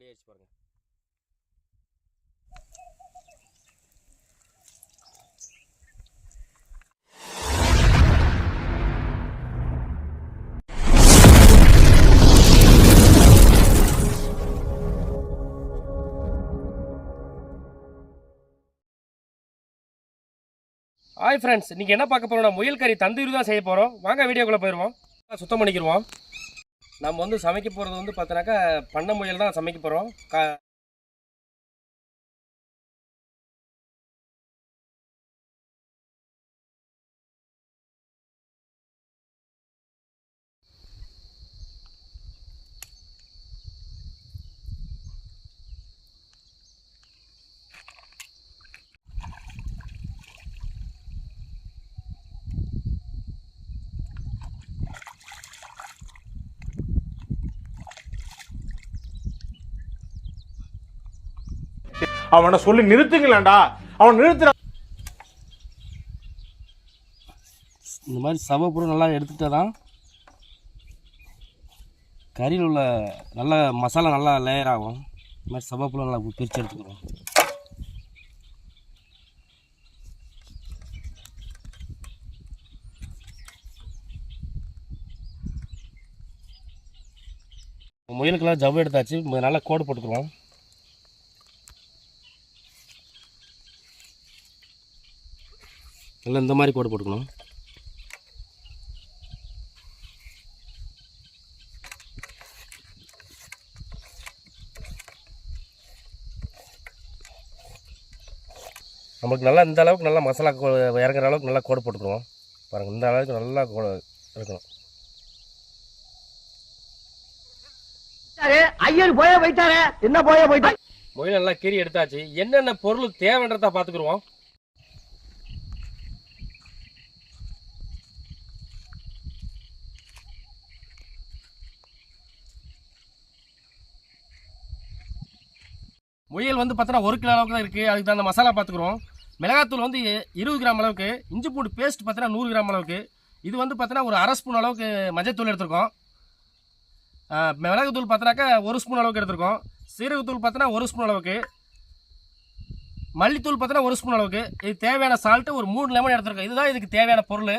Ready ஆயிடுச்சு பாருங்கள். Hi friends, இன்றைக்கி என்ன பார்க்க போகிறோம்னா முயல் கறி தந்தூரி தான் செய்ய போகிறோம். வாங்க வீடியோக்குள்ளே போயிடுவோம். சுத்தம் பண்ணிக்கிடுவோம். நம்ம வந்து சமைக்க போகிறது வந்து பார்த்தோன்னாக்கா பண்ணை முயல் தான் சமைக்க போகிறோம். அவனை சொல்லி நிறுத்துங்களேன்டா. அவன் நிறுத்துற. இந்த மாதிரி சவப்பொருள் நல்லா எடுத்துகிட்டா தான் கறியில் உள்ள நல்ல மசாலா நல்லா லேயர் ஆகும். இந்த மாதிரி சவப்பொருள் நல்லா பிரித்து எடுத்துக்கிறோம். முயலுக்கெல்லாம் ஜவ்வு எடுத்தாச்சு. நல்லா கோடு போட்டுக்குவோம். நல்லா இந்த மாதிரி கோடு போட்டுக்கணும். நமக்கு நல்லா இந்த அளவுக்கு நல்லா மசாலா இறங்குற அளவுக்கு நல்லா கோடு போட்டுக்குவோம். பாருங்கள், இந்த அளவுக்கு நல்லா கோடு இருக்கணும். ஐயர் போய போயிட்டாரு. என்ன போய போயிட்டா? முயல் நல்லா கீறி எடுத்தாச்சு. என்னென்ன பொருளுக்கு தேவைன்றதை பார்த்துக்குருவோம். முயல் வந்து பார்த்தோன்னா 1 கிலோ அளவுக்கு தான் இருக்குது. அதுக்கு தகுந்த மசாலா பார்த்துக்குறோம். மிளகாத்தூள் வந்து 20 கிராம் அளவுக்கு, இஞ்சி பூண்டு பேஸ்ட் பார்த்தோன்னா 100 கிராம் அளவுக்கு, இது வந்து பார்த்தோன்னா ஒரு 1/2 ஸ்பூன் அளவுக்கு மஞ்சத்தூள் எடுத்துருக்கோம். மிளகுத்தூள் பார்த்தோன்னாக்கா 1 ஸ்பூன் அளவுக்கு எடுத்துருக்கோம். சீரகத்தூள் பார்த்தோன்னா 1 ஸ்பூன் அளவுக்கு, மல்லித்தூள் பார்த்தோன்னா 1 ஸ்பூன் அளவுக்கு. இது தேவையான சால்ட்டு ஒரு 3 லெமன் எடுத்துருக்கோம். இதுதான் இதுக்கு தேவையான பொருள்.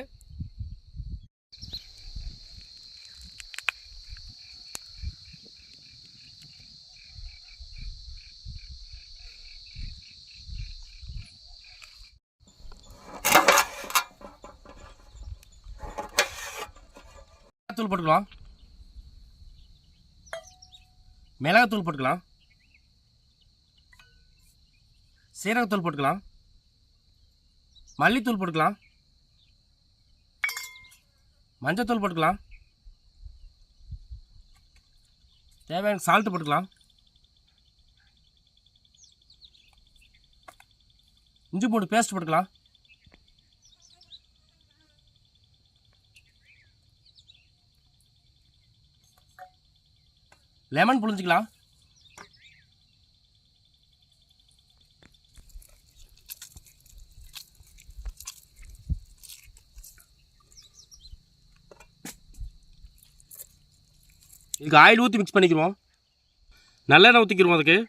தூள் போட்டுக்கலாம். மிளகாத்தூள் போட்டுக்கலாம். சீரகத்தூள் போட்டுக்கலாம். மல்லித்தூள் போட்டுக்கலாம். மஞ்சத்தூள் போட்டுக்கலாம். தேவையான சால்ட்டு போட்டுக்கலாம். இஞ்சி பூண்டு பேஸ்ட் போட்டுக்கலாம். லெமன் புழிஞ்சிக்கலாம். இதுக்கு ஆயில் ஊற்றி மிக்ஸ் பண்ணிக்கிறோம். நல்லெண்ணெய் ஊற்றிக்கிறோம். அதுக்கு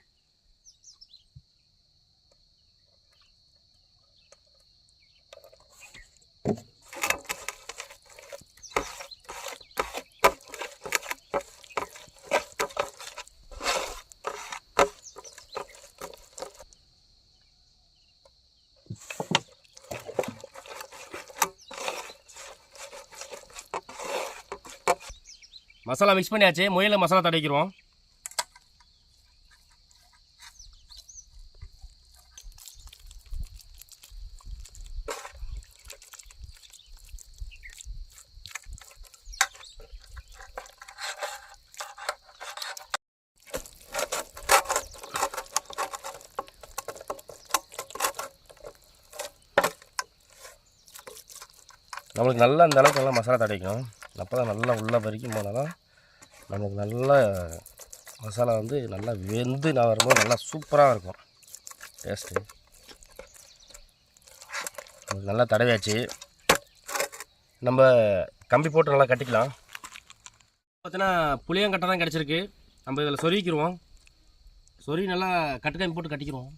மசாலா மிக்ஸ் பண்ணியாச்சு. முயல மசாலா தடவிக்கிறோம். நம்மளுக்கு நல்லா இந்த அளவுக்கு நல்லா மசாலா தடவிக்கணும். அப்போ தான் நல்லா உள்ள வரைக்கும் போனால் தான் நமக்கு நல்லா மசாலா வந்து நல்லா வெந்து நான் வரும்போது நல்லா சூப்பராக இருக்கும் டேஸ்ட்டு. நல்லா தடவியாச்சு. நம்ம கம்பி போட்டு நல்லா கட்டிக்கலாம். பார்த்தீங்கன்னா புளியங்கட்டை தான் கிடச்சிருக்கு. நம்ம இதில் சொருவிக்கிடுவோம். சொறி நல்லா கட்டுக்காமி போட்டு கட்டிக்கிறோம்.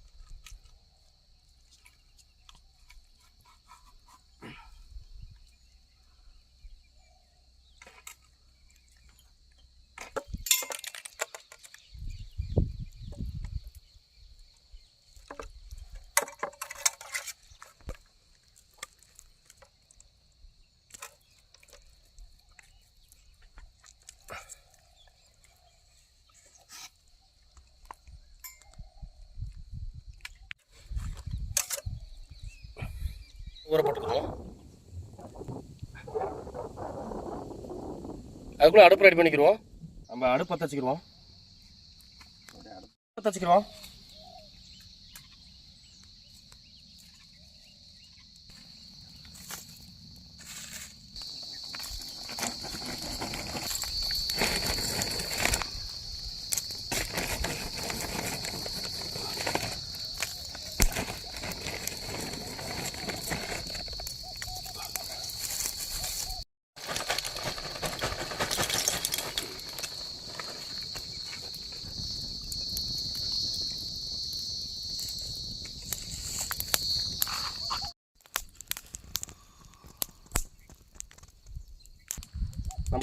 ஊற போட்டுக்கிறோம். அதுக்குள்ளே அடுப்பு ரெடி பண்ணிக்கிறோம். நம்ம அடுப்பு பற்ற வச்சுக்கிறோம்.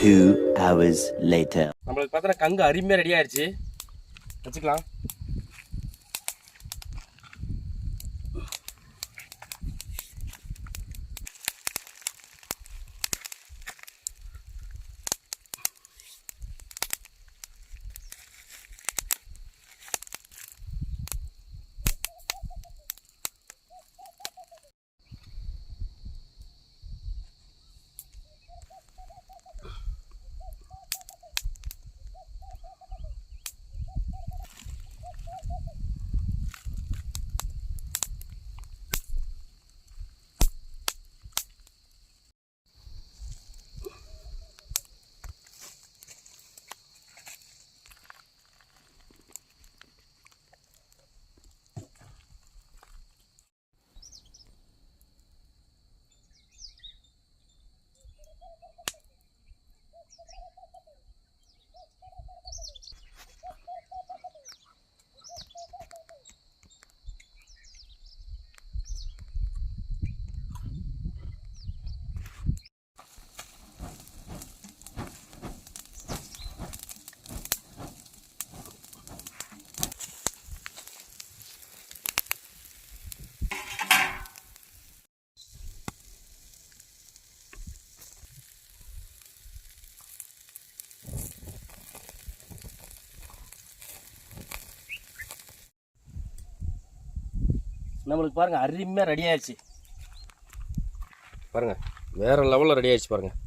Two hours later. நம்மளுக்கு பார்த்தா கங்கு அருமையாக ரெடி ஆயிடுச்சு. வச்சுக்கலாம். நம்மளுக்கு பாருங்கள் அருமையாக ரெடி ஆயிடுச்சு. பாருங்கள் வேறு லெவலில் ரெடி ஆயிடுச்சு. பாருங்கள்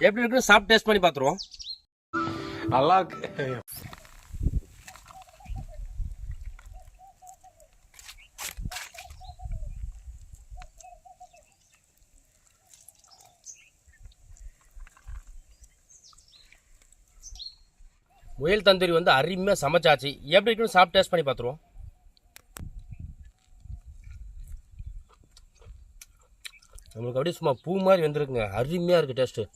எப்படி இருக்குன்னு சாப்பிட்டு டேஸ்ட் பண்ணி பார்த்துருவோம். நல்லா இருக்கு. முயல் தந்தூரி வந்து அருமையாக சமைச்சாச்சு. எப்படி இருக்குன்னு சாப்பிட்டு டேஸ்ட் பண்ணி பார்த்துருவோம். நம்மளுக்கு அப்படியே சும்மா பூ மாதிரி வந்துருக்குங்க. அருமையாக இருக்குது டேஸ்ட்டு.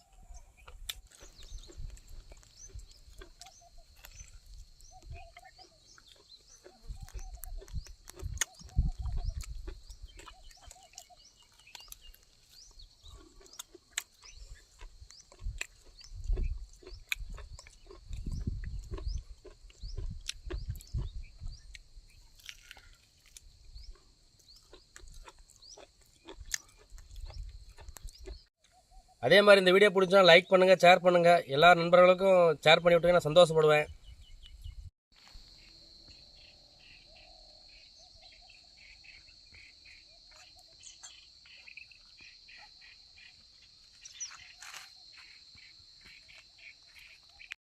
அதே மாதிரி இந்த வீடியோ பிடிச்சா லைக் பண்ணுங்கள், ஷேர் பண்ணுங்கள். எல்லா நண்பர்களுக்கும் ஷேர் பண்ணி விட்டுங்க, நான் சந்தோஷப்படுவேன்.